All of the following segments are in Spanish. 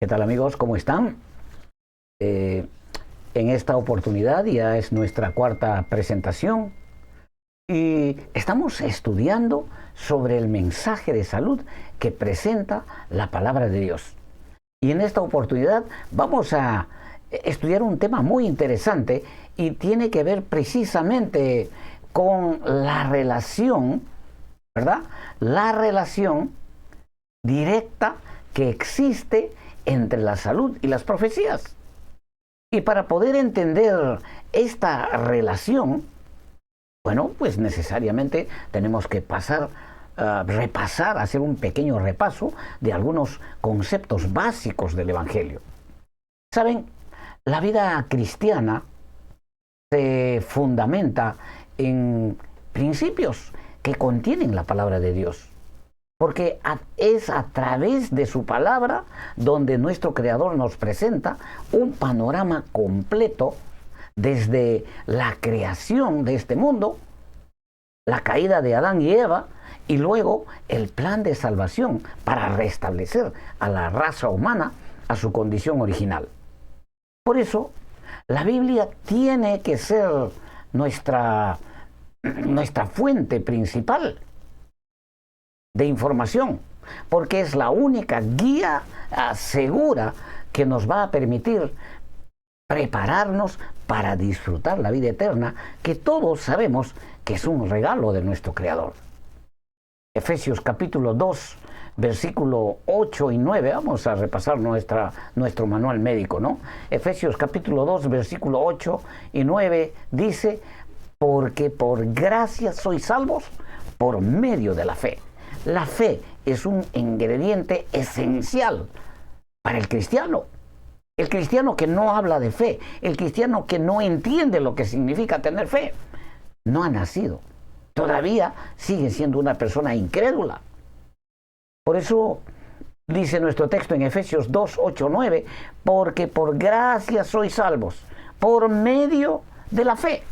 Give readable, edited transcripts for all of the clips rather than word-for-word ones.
¿Qué tal, amigos? ¿Cómo están? En esta oportunidad ya es nuestra cuarta presentación y estamos estudiando sobre el mensaje de salud que presenta la palabra de Dios. Y en esta oportunidad vamos a estudiar un tema muy interesante y tiene que ver precisamente con la relación, ¿verdad? La relación directa que existe entre la salud y las profecías. Y para poder entender esta relación, bueno, pues necesariamente tenemos que repasar, hacer un pequeño repaso de algunos conceptos básicos del Evangelio. Saben, la vida cristiana se fundamenta en principios que contienen la palabra de Dios. Porque es a través de su palabra donde nuestro Creador nos presenta un panorama completo desde la creación de este mundo, la caída de Adán y Eva, y luego el plan de salvación para restablecer a la raza humana a su condición original. Por eso, la Biblia tiene que ser nuestra fuente principal de información, porque es la única guía segura que nos va a permitir prepararnos para disfrutar la vida eterna, que todos sabemos que es un regalo de nuestro Creador. Efesios capítulo 2, versículo 8 y 9, vamos a repasar nuestro manual médico, ¿no? Efesios capítulo 2, versículo 8 y 9 dice: porque por gracia sois salvos por medio de la fe. La fe es un ingrediente esencial para el cristiano. El cristiano que no habla de fe, el cristiano que no entiende lo que significa tener fe, no ha nacido. Todavía sigue siendo una persona incrédula. Por eso dice nuestro texto en Efesios 2, 8, 9, porque por gracia sois salvos, por medio de la fe.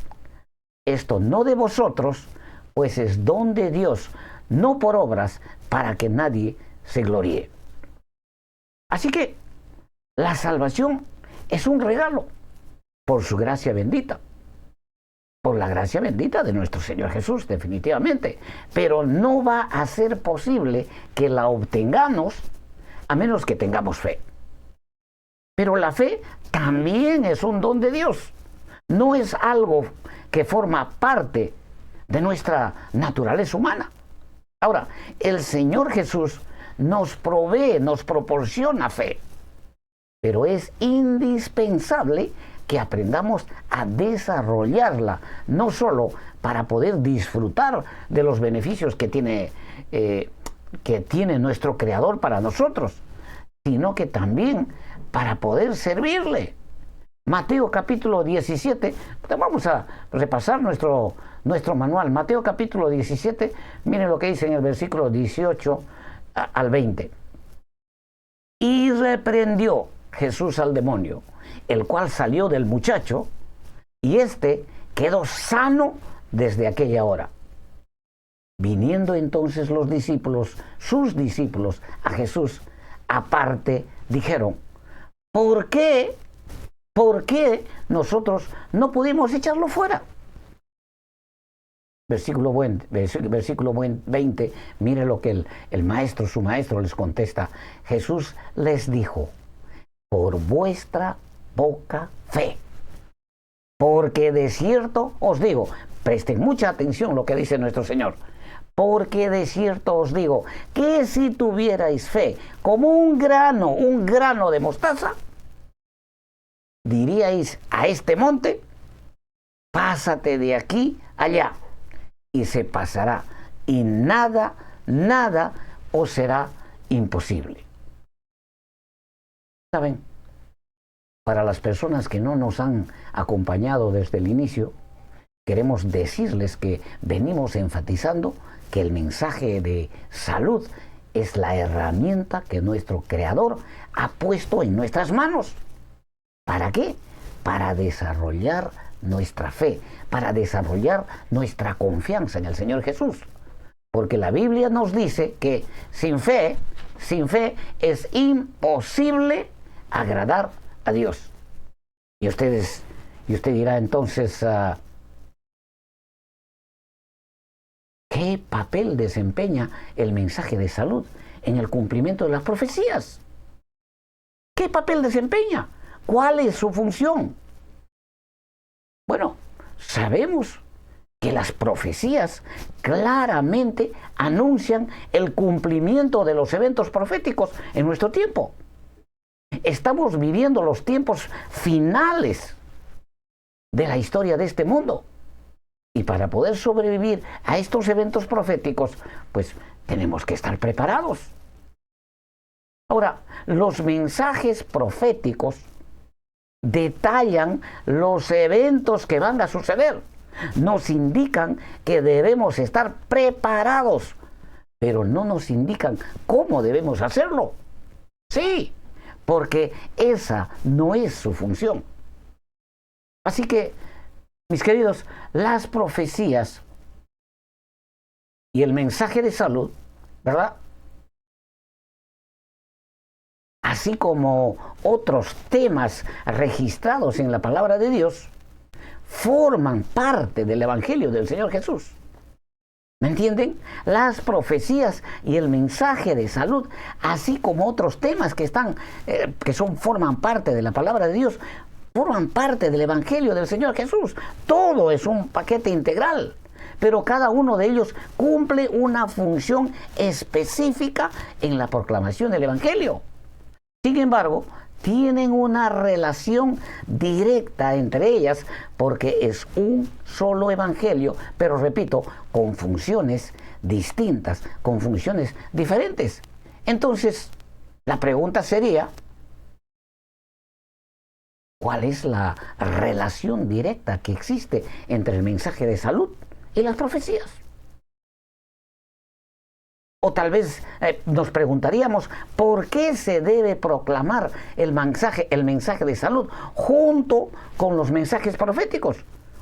Esto no de vosotros, pues es don de Dios, no por obras, para que nadie se gloríe. Así que la salvación es un regalo por su gracia bendita, por la gracia bendita de nuestro Señor Jesús, definitivamente. Pero no va a ser posible que la obtengamos a menos que tengamos fe. Pero la fe también es un don de Dios. No es algo que forma parte de nuestra naturaleza humana. Ahora, el Señor Jesús nos provee, nos proporciona fe, pero es indispensable que aprendamos a desarrollarla, no solo para poder disfrutar de los beneficios que tiene nuestro Creador para nosotros, sino que también para poder servirle. Mateo capítulo 17, vamos a repasar nuestro manual. Mateo capítulo 17, miren lo que dice en el versículo 18 al 20. Y reprendió Jesús al demonio, el cual salió del muchacho, y éste quedó sano desde aquella hora. Viniendo entonces sus discípulos, a Jesús aparte, dijeron: ¿Por qué nosotros no pudimos echarlo fuera? Versículo 20, mire lo que su maestro les contesta. Jesús les dijo: por vuestra poca fe. Porque de cierto os digo, presten mucha atención lo que dice nuestro Señor. Porque de cierto os digo, que si tuvierais fe como un grano de mostaza, diríais a este monte: pásate de aquí allá, y se pasará, y nada os será imposible. ¿Saben? Para las personas que no nos han acompañado desde el inicio, queremos decirles que venimos enfatizando que el mensaje de salud es la herramienta que nuestro Creador ha puesto en nuestras manos. ¿Para qué? Para desarrollar nuestra fe, para desarrollar nuestra confianza en el Señor Jesús. Porque la Biblia nos dice que sin fe es imposible agradar a Dios. Y usted dirá entonces, ¿qué papel desempeña el mensaje de salud en el cumplimiento de las profecías? ¿Qué papel desempeña? ¿Cuál es su función? Bueno, sabemos que las profecías claramente anuncian el cumplimiento de los eventos proféticos en nuestro tiempo. Estamos viviendo los tiempos finales de la historia de este mundo. Y para poder sobrevivir a estos eventos proféticos, pues tenemos que estar preparados. Ahora, los mensajes proféticos detallan los eventos que van a suceder. Nos indican que debemos estar preparados, pero no nos indican cómo debemos hacerlo. Sí, porque esa no es su función. Así que, mis queridos, las profecías y el mensaje de salud, ¿verdad?, así como otros temas registrados en la palabra de Dios, forman parte del Evangelio del Señor Jesús. ¿Me entienden? Las profecías y el mensaje de salud, así como otros temas que forman parte de la palabra de Dios, forman parte del Evangelio del Señor Jesús. Todo es un paquete integral, pero cada uno de ellos cumple una función específica en la proclamación del Evangelio. Sin embargo, tienen una relación directa entre ellas porque es un solo evangelio, pero repito, con funciones distintas, con funciones diferentes. Entonces, la pregunta sería, ¿cuál es la relación directa que existe entre el mensaje de salud y las profecías? O tal vez nos preguntaríamos, ¿por qué se debe proclamar el mensaje de salud junto con los mensajes proféticos?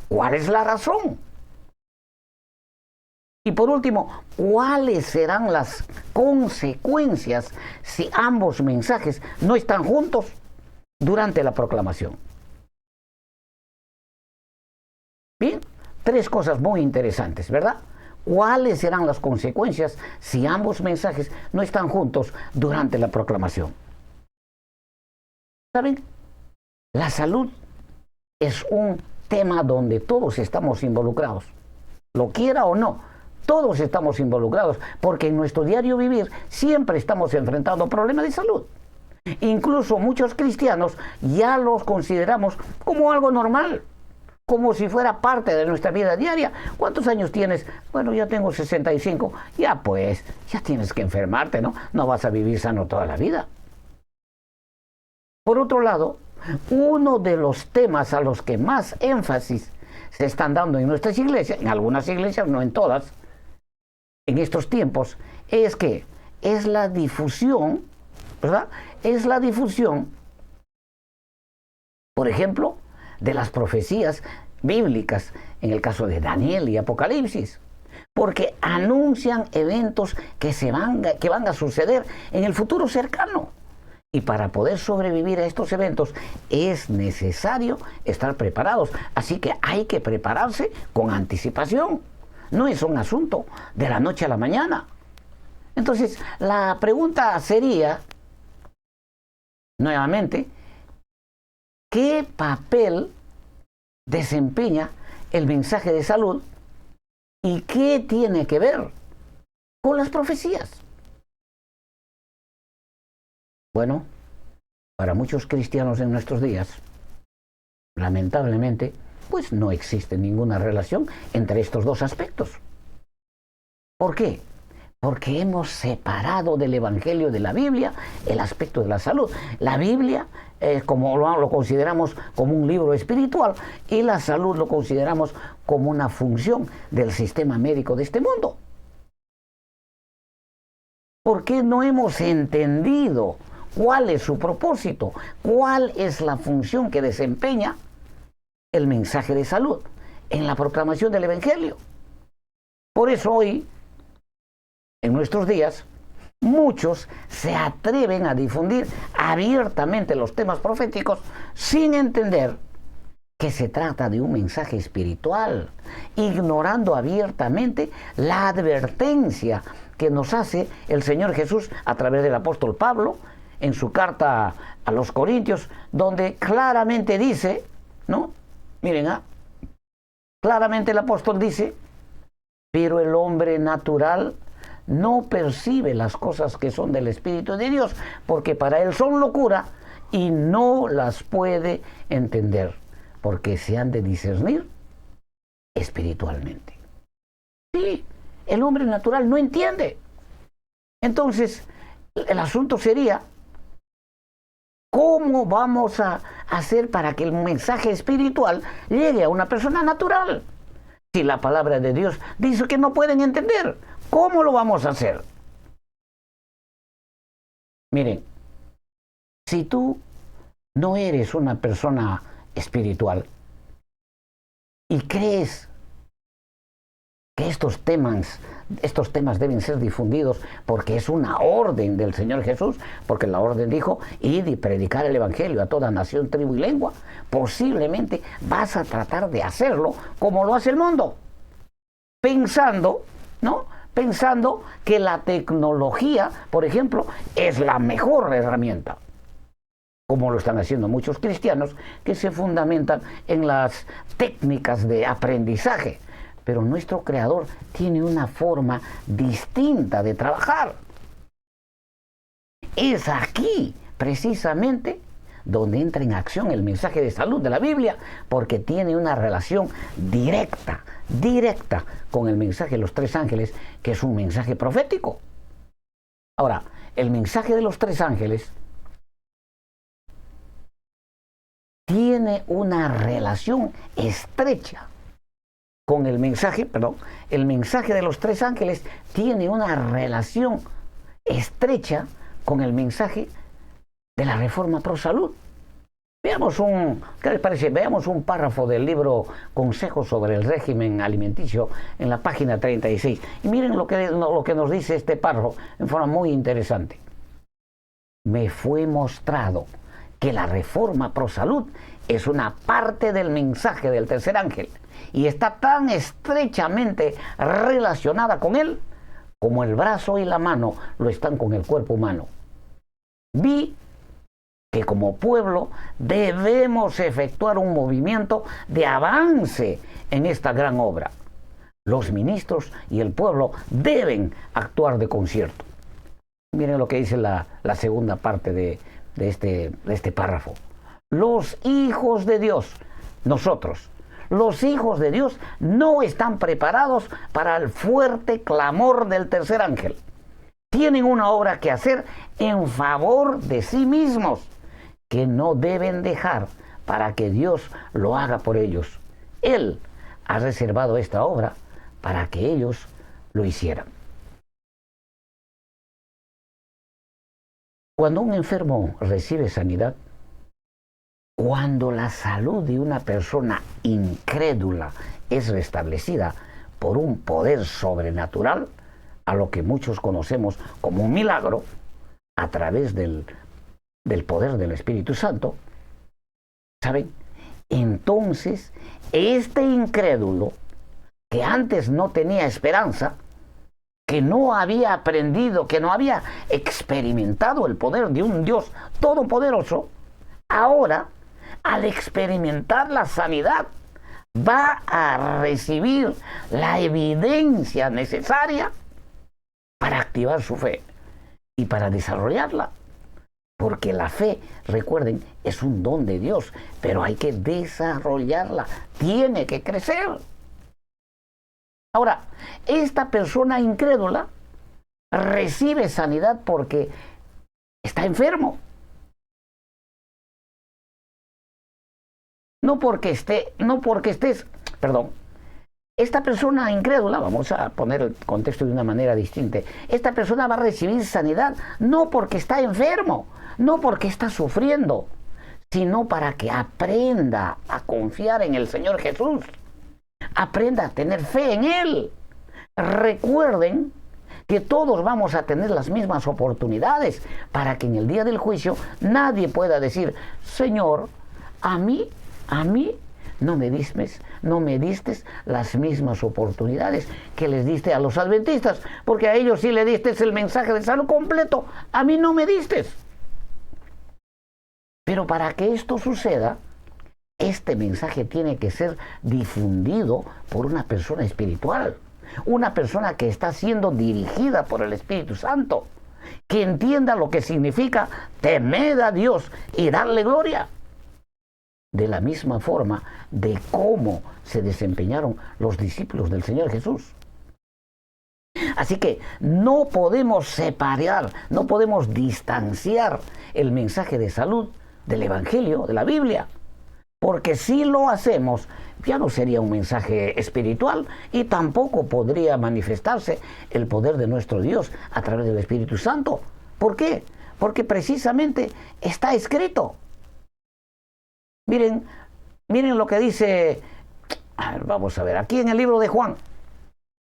¿Cuál es la razón? Y por último, ¿cuáles serán las consecuencias si ambos mensajes no están juntos durante la proclamación? Bien, tres cosas muy interesantes, ¿verdad? ¿Cuáles serán las consecuencias si ambos mensajes no están juntos durante la proclamación? ¿Saben? La salud es un tema donde todos estamos involucrados. Lo quiera o no, todos estamos involucrados, porque en nuestro diario vivir siempre estamos enfrentando problemas de salud. Incluso muchos cristianos ya los consideramos como algo normal, como si fuera parte de nuestra vida diaria. ¿Cuántos años tienes? Bueno, ya tengo 65. Ya tienes que enfermarte, ¿no? No vas a vivir sano toda la vida. Por otro lado, uno de los temas a los que más énfasis se están dando en nuestras iglesias, en algunas iglesias, no en todas, en estos tiempos, es la difusión, ¿verdad? Es la difusión, por ejemplo, de las profecías bíblicas, en el caso de Daniel y Apocalipsis, porque anuncian eventos que van a suceder en el futuro cercano. Y para poder sobrevivir a estos eventos es necesario estar preparados. Así que hay que prepararse con anticipación. No es un asunto de la noche a la mañana. Entonces, la pregunta sería, nuevamente, ¿qué papel desempeña el mensaje de salud y qué tiene que ver con las profecías? Bueno, para muchos cristianos en nuestros días, lamentablemente, pues no existe ninguna relación entre estos dos aspectos. ¿Por qué? Porque hemos separado del Evangelio de la Biblia el aspecto de la salud. La Biblia como lo consideramos como un libro espiritual, y la salud lo consideramos como una función del sistema médico de este mundo. ¿Por qué no hemos entendido cuál es su propósito? ¿Cuál es la función que desempeña el mensaje de salud en la proclamación del Evangelio? Por eso hoy, en nuestros días, muchos se atreven a difundir abiertamente los temas proféticos sin entender que se trata de un mensaje espiritual, ignorando abiertamente la advertencia que nos hace el Señor Jesús a través del apóstol Pablo en su carta a los Corintios, donde claramente dice, ¿no? Miren, claramente el apóstol dice, pero el hombre natural no percibe las cosas que son del Espíritu de Dios, porque para él son locura y no las puede entender, porque se han de discernir espiritualmente. Sí, el hombre natural no entiende. Entonces, el asunto sería, ¿cómo vamos a hacer para que el mensaje espiritual llegue a una persona natural? Si la palabra de Dios dice que no pueden entender, ¿cómo lo vamos a hacer? Miren, si tú no eres una persona espiritual y crees que estos temas deben ser difundidos porque es una orden del Señor Jesús, porque la orden dijo, id y predicar el Evangelio a toda nación, tribu y lengua, posiblemente vas a tratar de hacerlo como lo hace el mundo, pensando, ¿no? Pensando que la tecnología, por ejemplo, es la mejor herramienta, como lo están haciendo muchos cristianos que se fundamentan en las técnicas de aprendizaje. Pero nuestro Creador tiene una forma distinta de trabajar. Es aquí, precisamente, donde entra en acción el mensaje de salud de la Biblia, porque tiene una relación directa con el mensaje de los tres ángeles, que es un mensaje profético. Ahora, el mensaje de los tres ángeles tiene una relación estrecha con el mensaje de los tres ángeles tiene una relación estrecha con el mensaje de la Reforma Pro Salud. ¿Qué les parece? Veamos un párrafo del libro Consejos sobre el régimen alimenticio en la página 36. Y miren lo que nos dice este párrafo en forma muy interesante. Me fue mostrado que la Reforma Pro Salud es una parte del mensaje del tercer ángel y está tan estrechamente relacionada con él como el brazo y la mano lo están con el cuerpo humano. Vi que como pueblo debemos efectuar un movimiento de avance en esta gran obra. Los ministros y el pueblo deben actuar de concierto. Miren lo que dice la segunda parte de este párrafo. Los hijos de Dios, nosotros, los hijos de Dios no están preparados para el fuerte clamor del tercer ángel. Tienen una obra que hacer en favor de sí mismos, que no deben dejar para que Dios lo haga por ellos. Él ha reservado esta obra para que ellos lo hicieran. Cuando un enfermo recibe sanidad, cuando la salud de una persona incrédula es restablecida por un poder sobrenatural, a lo que muchos conocemos como un milagro, a través del poder del Espíritu Santo, ¿saben? Entonces, este incrédulo, que antes no tenía esperanza, que no había aprendido, que no había experimentado el poder de un Dios todopoderoso, ahora, al experimentar la sanidad, va a recibir la evidencia necesaria para activar su fe y para desarrollarla. Porque la fe, recuerden, es un don de Dios, pero hay que desarrollarla, tiene que crecer. Ahora, esta persona incrédula recibe sanidad porque está enfermo. Esta persona incrédula, vamos a poner el contexto de una manera distinta, esta persona va a recibir sanidad no porque está enfermo, no porque está sufriendo, sino para que aprenda a confiar en el Señor Jesús, aprenda a tener fe en Él. Recuerden que todos vamos a tener las mismas oportunidades para que en el día del juicio nadie pueda decir, Señor, a mí no me diste las mismas oportunidades que les diste a los adventistas, porque a ellos sí le diste el mensaje de salud completo, a mí no me diste. Pero para que esto suceda, este mensaje tiene que ser difundido por una persona espiritual, una persona que está siendo dirigida por el Espíritu Santo, que entienda lo que significa temer a Dios y darle gloria. De la misma forma de cómo se desempeñaron los discípulos del Señor Jesús. Así que no podemos separar, no podemos distanciar el mensaje de salud del Evangelio, de la Biblia. Porque si lo hacemos, ya no sería un mensaje espiritual y tampoco podría manifestarse el poder de nuestro Dios a través del Espíritu Santo. ¿Por qué? Porque precisamente está escrito. Miren lo que dice, vamos a ver, aquí en el libro de Juan,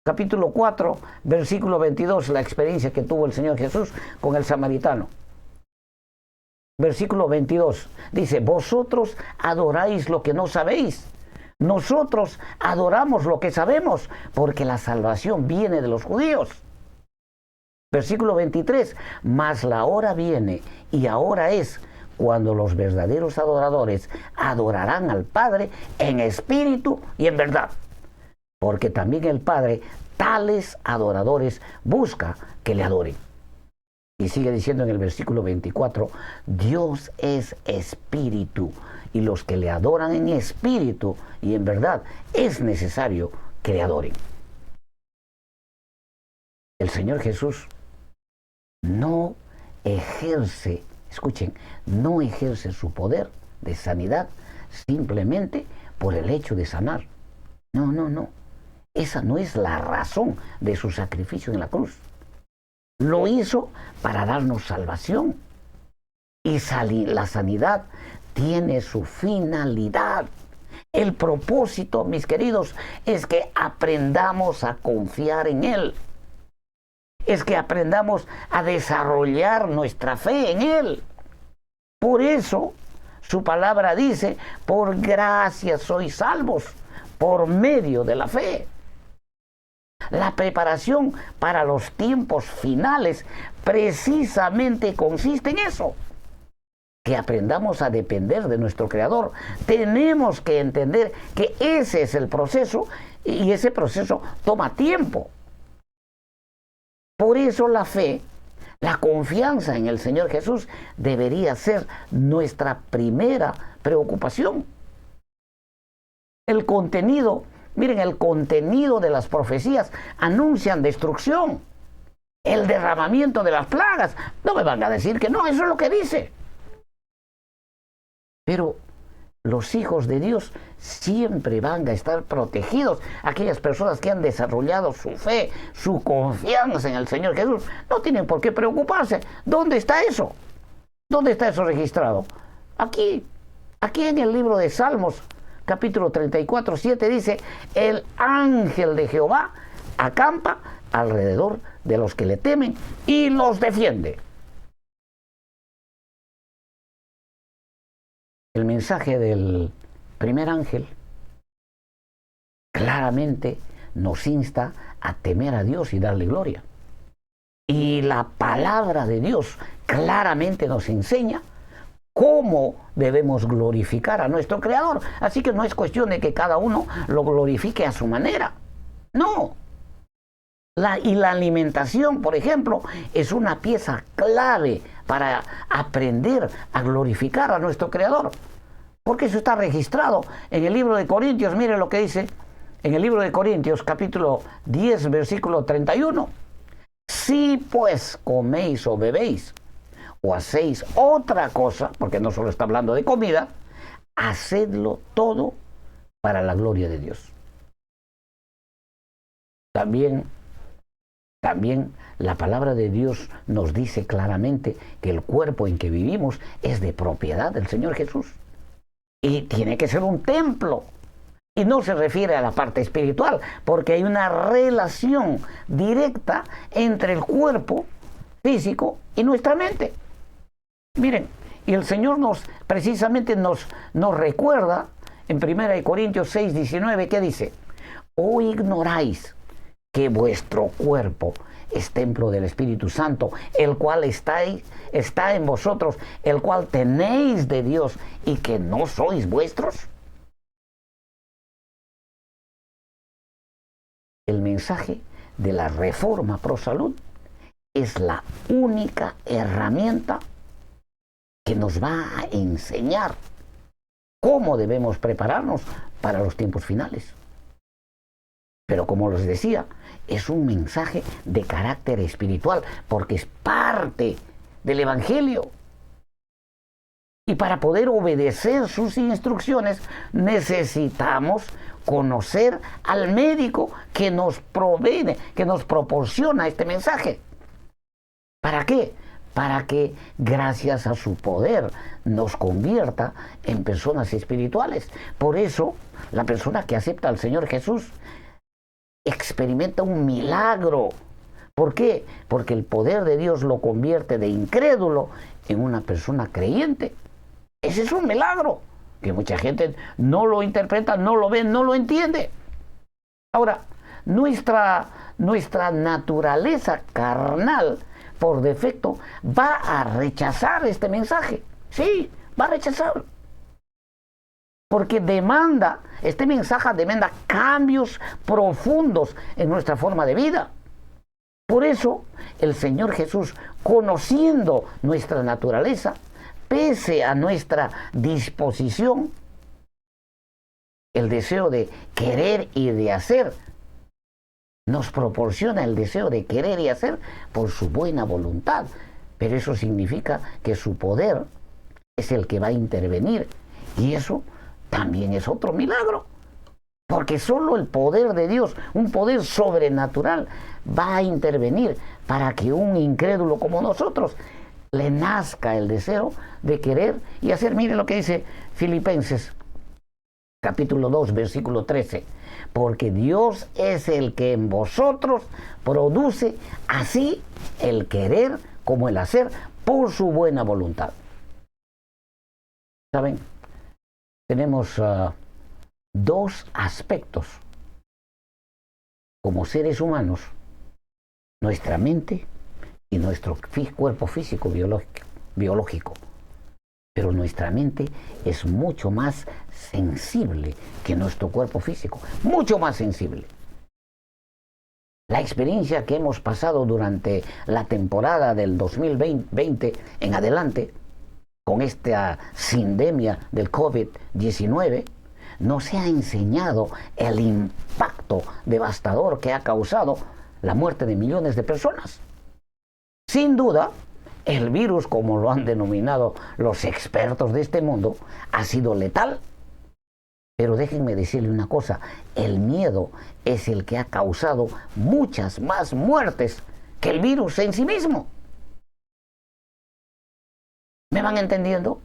capítulo 4, versículo 22, la experiencia que tuvo el Señor Jesús con el samaritano. Versículo 22, dice, vosotros adoráis lo que no sabéis. Nosotros adoramos lo que sabemos, porque la salvación viene de los judíos. Versículo 23, mas la hora viene y ahora es cuando los verdaderos adoradores adorarán al Padre en espíritu y en verdad. Porque también el Padre tales adoradores busca que le adoren. Y sigue diciendo en el versículo 24, Dios es espíritu, y los que le adoran en espíritu y en verdad es necesario que le adoren. El Señor Jesús no ejerce, escuchen, no ejerce su poder de sanidad simplemente por el hecho de sanar. No. Esa no es la razón de su sacrificio en la cruz. Lo hizo para darnos salvación. Y la sanidad tiene su finalidad. El propósito, mis queridos, es que aprendamos a confiar en Él. Es que aprendamos a desarrollar nuestra fe en Él. Por eso, su palabra dice, por gracia sois salvos, por medio de la fe. La preparación para los tiempos finales precisamente consiste en eso. Que aprendamos a depender de nuestro Creador. Tenemos que entender que ese es el proceso y ese proceso toma tiempo. Por eso la fe, la confianza en el Señor Jesús debería ser nuestra primera preocupación. El contenido, miren, el contenido de las profecías anuncian destrucción, el derramamiento de las plagas. No me van a decir que no, eso es lo que dice. Pero los hijos de Dios siempre van a estar protegidos. Aquellas personas que han desarrollado su fe, su confianza en el Señor Jesús, no tienen por qué preocuparse. ¿Dónde está eso? ¿Dónde está eso registrado? Aquí en el libro de Salmos, capítulo 34, 7 dice, el ángel de Jehová acampa alrededor de los que le temen y los defiende. El mensaje del primer ángel claramente nos insta a temer a Dios y darle gloria. Y la palabra de Dios claramente nos enseña cómo debemos glorificar a nuestro Creador. Así que no es cuestión de que cada uno lo glorifique a su manera. No. Y la alimentación, por ejemplo, es una pieza clave para aprender a glorificar a nuestro Creador. Porque eso está registrado en el libro de Corintios. Miren lo que dice en el libro de Corintios, capítulo 10, versículo 31. Si pues coméis o bebéis o hacéis otra cosa, porque no solo está hablando de comida, hacedlo todo para la gloria de Dios. También la palabra de Dios nos dice claramente que el cuerpo en que vivimos es de propiedad del Señor Jesús. Y tiene que ser un templo. Y no se refiere a la parte espiritual, porque hay una relación directa entre el cuerpo físico y nuestra mente. Miren, y el Señor precisamente nos recuerda en 1 Corintios 6, 19, ¿qué dice? ¿O ignoráis que vuestro cuerpo es templo del Espíritu Santo, el cual está en vosotros, el cual tenéis de Dios, y que no sois vuestros? El mensaje de la Reforma Pro Salud es la única herramienta que nos va a enseñar cómo debemos prepararnos para los tiempos finales. Pero como les decía, es un mensaje de carácter espiritual, porque es parte del Evangelio. Y para poder obedecer sus instrucciones, necesitamos conocer al médico que nos provee, que nos proporciona este mensaje. ¿Para qué? Para que, gracias a su poder, nos convierta en personas espirituales. Por eso, la persona que acepta al Señor Jesús experimenta un milagro. ¿Por qué? Porque el poder de Dios lo convierte de incrédulo en una persona creyente. Ese es un milagro que mucha gente no lo interpreta, no lo ve, no lo entiende. Ahora, nuestra naturaleza carnal, por defecto, va a rechazar este mensaje. Sí, va a rechazar. Porque este mensaje demanda cambios profundos en nuestra forma de vida. Por eso, el Señor Jesús, conociendo nuestra naturaleza, pese a nuestra disposición, el deseo de querer y de hacer, nos proporciona el deseo de querer y hacer por su buena voluntad. Pero eso significa que su poder es el que va a intervenir. Y eso también es otro milagro. Porque solo el poder de Dios, un poder sobrenatural, va a intervenir para que un incrédulo como nosotros le nazca el deseo de querer y hacer. Mire lo que dice Filipenses, capítulo 2, versículo 13. Porque Dios es el que en vosotros produce así el querer como el hacer por su buena voluntad. ¿Saben? Tenemos dos aspectos como seres humanos: nuestra mente y nuestro cuerpo físico biológico. Pero nuestra mente es mucho más sensible que nuestro cuerpo físico, mucho más sensible. La experiencia que hemos pasado durante la temporada del 2020 en adelante, con esta sindemia del COVID-19, nos ha enseñado el impacto devastador que ha causado la muerte de millones de personas. Sin duda, el virus, como lo han denominado los expertos de este mundo, ha sido letal. Pero déjenme decirle una cosa: el miedo es el que ha causado muchas más muertes que el virus en sí mismo. ¿Me van entendiendo?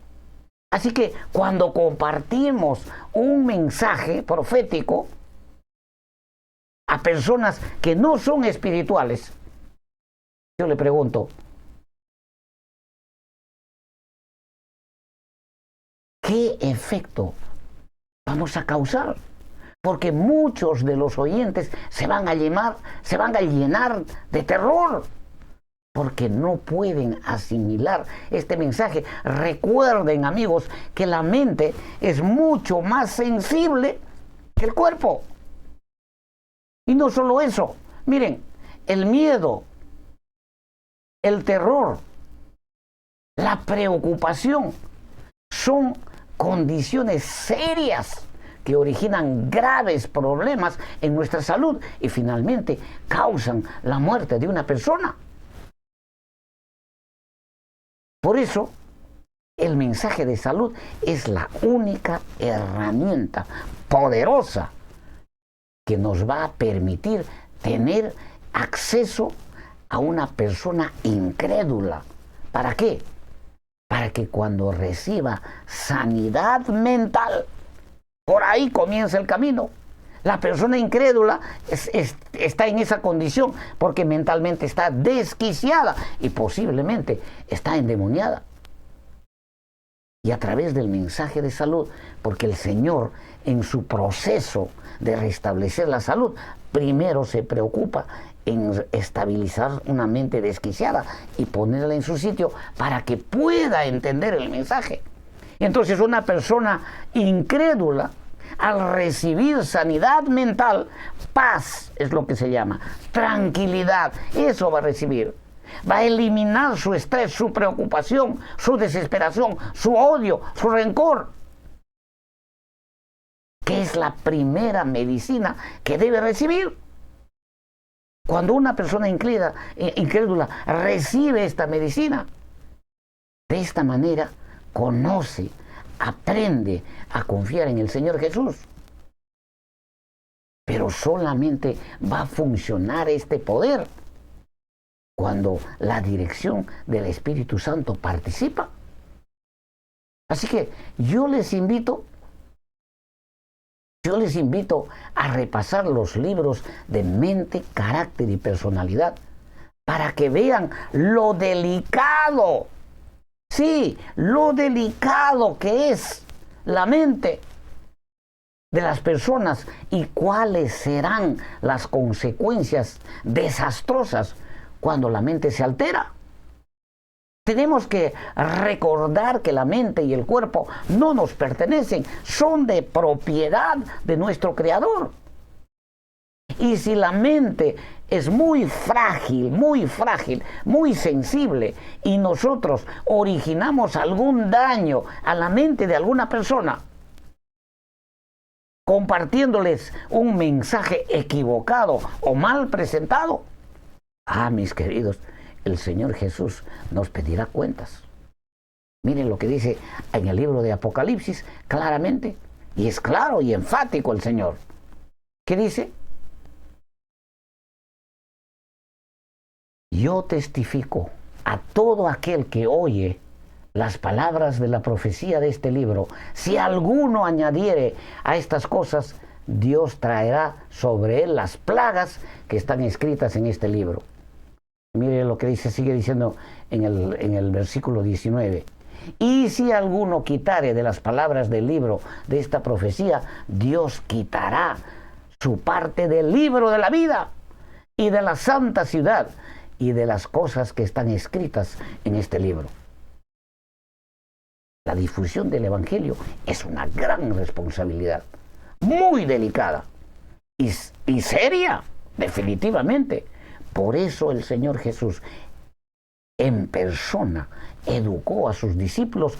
Así que cuando compartimos un mensaje profético a personas que no son espirituales, yo le pregunto: ¿qué efecto vamos a causar? Porque muchos de los oyentes se van a llenar de terror, porque no pueden asimilar este mensaje. Recuerden, amigos, que la mente es mucho más sensible que el cuerpo. Y no solo eso, miren, el miedo, el terror, la preocupación son condiciones serias que originan graves problemas en nuestra salud y finalmente causan la muerte de una persona. Por eso, el mensaje de salud es la única herramienta poderosa que nos va a permitir tener acceso a una persona incrédula. ¿Para qué? Para que cuando reciba sanidad mental, Por ahí comienza el camino. La persona incrédula está en esa condición porque mentalmente está desquiciada y posiblemente está endemoniada. Y a través del mensaje de salud, porque el Señor en su proceso de restablecer la salud, primero se preocupa en estabilizar una mente desquiciada y ponerla en su sitio para que pueda entender el mensaje. Entonces una persona incrédula, al recibir sanidad mental, paz es lo que se llama, tranquilidad, eso va a recibir. Va a eliminar su estrés, su preocupación, su desesperación, su odio, su rencor, que es la primera medicina que debe recibir. Cuando una persona incrédula recibe esta medicina, de esta manera conoce, aprende a confiar en el Señor Jesús. Pero solamente va a funcionar este poder cuando la dirección del Espíritu Santo participa. Así que yo les invito a repasar los libros de mente, carácter y personalidad para que vean lo delicado, sí, lo delicado que es la mente de las personas y cuáles serán las consecuencias desastrosas cuando la mente se altera. Tenemos que recordar que la mente y el cuerpo no nos pertenecen, son de propiedad de nuestro Creador. Y si la mente es muy frágil, muy sensible, y nosotros originamos algún daño a la mente de alguna persona, compartiéndoles un mensaje equivocado o mal presentado, mis queridos, el Señor Jesús nos pedirá cuentas. Miren lo que dice en el libro de Apocalipsis claramente, y es claro y enfático el Señor. ¿Qué dice? Yo testifico a todo aquel que oye las palabras de la profecía de este libro. Si alguno añadiere a estas cosas, Dios traerá sobre él las plagas que están escritas en este libro. Mire lo que dice, sigue diciendo en el versículo 19. Y si alguno quitare de las palabras del libro de esta profecía, Dios quitará su parte del libro de la vida y de la santa ciudad y de las cosas que están escritas en este libro. La difusión del Evangelio es una gran responsabilidad, muy delicada y seria, definitivamente. Por eso el Señor Jesús en persona educó a sus discípulos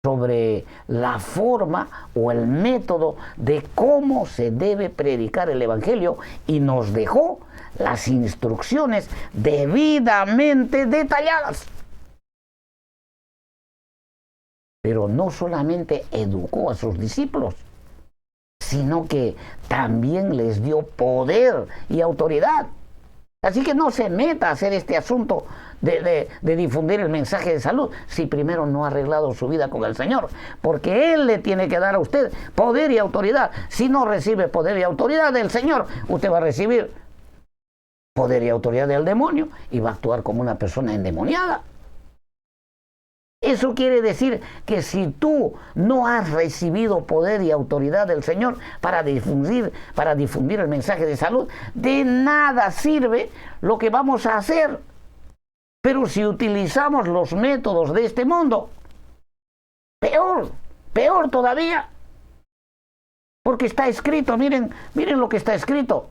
sobre la forma o el método de cómo se debe predicar el Evangelio y nos dejó las instrucciones debidamente detalladas. Pero no solamente educó a sus discípulos, sino que también les dio poder y autoridad. Así que no se meta a hacer este asunto de difundir el mensaje de salud si primero no ha arreglado su vida con el Señor, porque Él le tiene que dar a usted poder y autoridad. Si no recibe poder y autoridad del Señor, usted va a recibir poder y autoridad del demonio y va a actuar como una persona endemoniada. Eso quiere decir que si tú no has recibido poder y autoridad del Señor para difundir el mensaje de salud, de nada sirve lo que vamos a hacer. Pero si utilizamos los métodos de este mundo, peor todavía. Porque está escrito, miren lo que está escrito.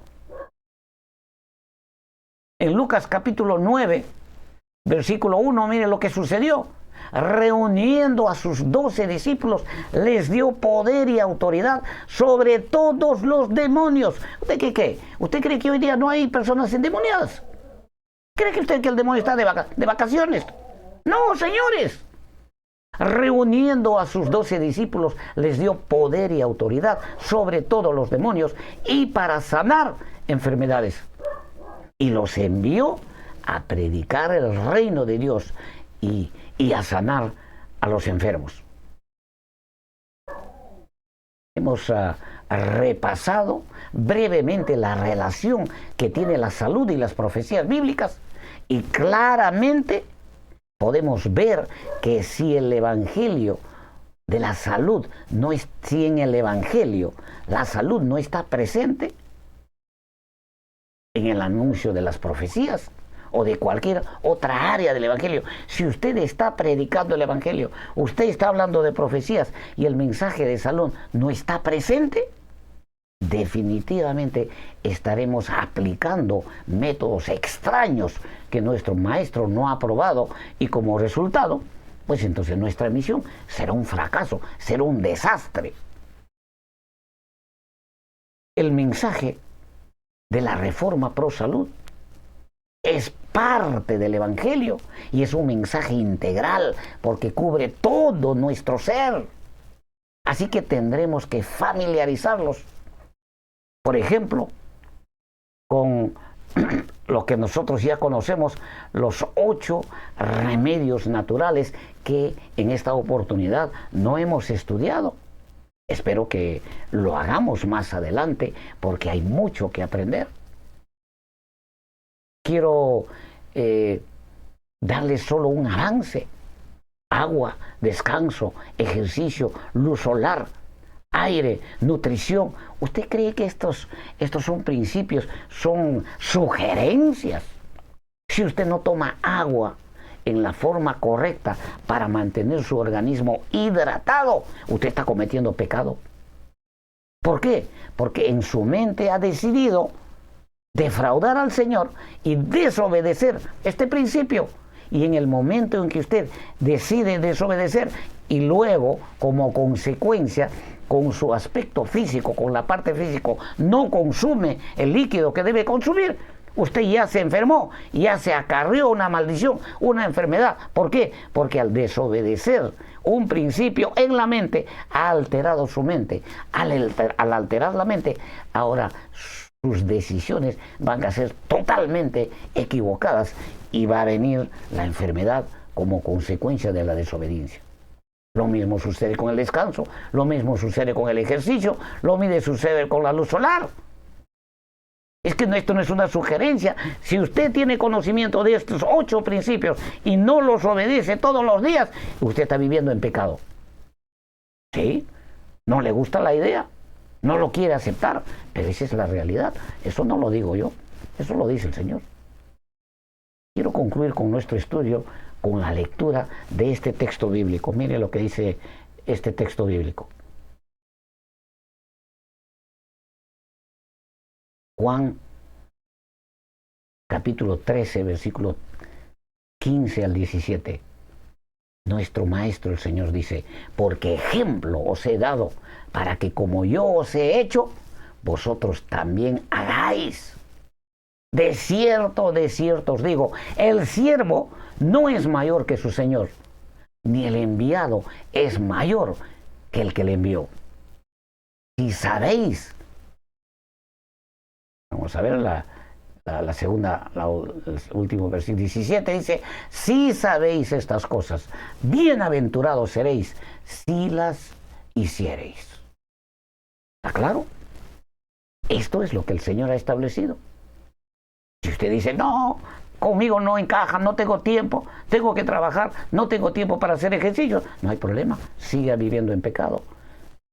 En Lucas capítulo 9, versículo 1, miren lo que sucedió. Reuniendo a sus 12 discípulos, les dio poder y autoridad sobre todos los demonios. ¿Usted qué? ¿Usted cree que hoy día no hay personas endemoniadas? ¿Cree que usted que el demonio está de vacaciones? No, señores. Reuniendo a sus 12 discípulos, les dio poder y autoridad sobre todos los demonios y para sanar enfermedades. Y los envió a predicar el reino de Dios y a sanar a los enfermos. Hemos repasado brevemente la relación que tiene la salud y las profecías bíblicas y claramente podemos ver que si el Evangelio de la salud no es, si en el Evangelio la salud no está presente en el anuncio de las profecías o de cualquier otra área del Evangelio, si usted está predicando el Evangelio, usted está hablando de profecías y el mensaje de salud no está presente, definitivamente estaremos aplicando métodos extraños que nuestro maestro no ha aprobado y como resultado, pues entonces nuestra misión será un fracaso, será un desastre. El mensaje de la reforma pro salud es parte del Evangelio y es un mensaje integral porque cubre todo nuestro ser. Así que tendremos que familiarizarlos, por ejemplo, con lo que nosotros ya conocemos, los 8 remedios naturales que en esta oportunidad no hemos estudiado. Espero que lo hagamos más adelante porque hay mucho que aprender. Quiero darles solo un avance. Agua, descanso, ejercicio, luz solar, aire, nutrición. ¿Usted cree que estos son principios, son sugerencias? Si usted no toma agua en la forma correcta para mantener su organismo hidratado, usted está cometiendo pecado. ¿Por qué? Porque en su mente ha decidido defraudar al Señor y desobedecer este principio. Y en el momento en que usted decide desobedecer y luego, como consecuencia, con su aspecto físico, con la parte física, no consume el líquido que debe consumir, usted ya se enfermó, ya se acarrió una maldición, una enfermedad. ¿Por qué? Porque al desobedecer un principio en la mente, ha alterado su mente. Al alterar la mente, ahora sus decisiones van a ser totalmente equivocadas y va a venir la enfermedad como consecuencia de la desobediencia. Lo mismo sucede con el descanso, lo mismo sucede con el ejercicio, lo mismo sucede con la luz solar. Es que esto no es una sugerencia. Si usted tiene conocimiento de estos 8 principios y no los obedece todos los días, usted está viviendo en pecado. ¿Sí? ¿No le gusta la idea? No lo quiere aceptar, pero esa es la realidad. Eso no lo digo yo, eso lo dice el Señor. Quiero concluir con nuestro estudio con la lectura de este texto bíblico. Mire lo que dice este texto bíblico. Juan, capítulo 13, versículo 15 al 17. Nuestro Maestro, el Señor, dice: porque ejemplo os he dado para que como yo os he hecho, vosotros también hagáis. De cierto os digo, el siervo no es mayor que su Señor, ni el enviado es mayor que el que le envió. Si sabéis, vamos a ver la segunda, el último versículo 17, dice: si sabéis estas cosas, bienaventurados seréis si las hiciereis. ¿Está claro? Esto es lo que el Señor ha establecido. Si usted dice: no, conmigo no encaja, no tengo tiempo, tengo que trabajar, no tengo tiempo para hacer ejercicio, no hay problema, siga viviendo en pecado.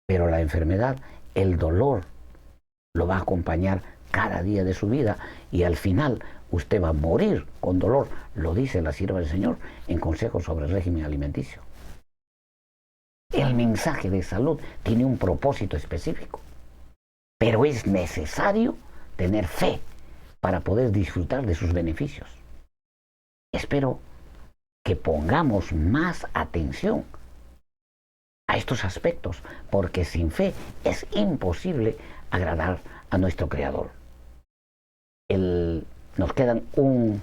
Pero la enfermedad, el dolor, lo va a acompañar cada día de su vida y al final usted va a morir con dolor, lo dice la sierva del Señor en Consejos sobre el Régimen Alimenticio. El mensaje de salud tiene un propósito específico, pero es necesario tener fe para poder disfrutar de sus beneficios. Espero que pongamos más atención a estos aspectos, porque sin fe es imposible agradar a nuestro Creador. Nos queda un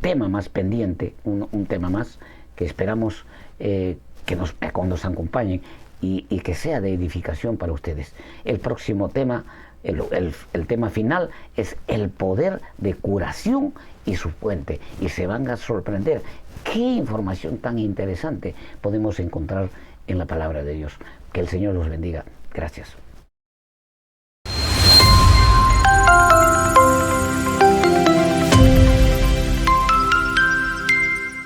tema más pendiente, un tema más que esperamos que nos acompañen y que sea de edificación para ustedes. El próximo tema el tema final es el poder de curación y su fuente. Y se van a sorprender qué información tan interesante podemos encontrar en la palabra de Dios. Que el Señor los bendiga. Gracias.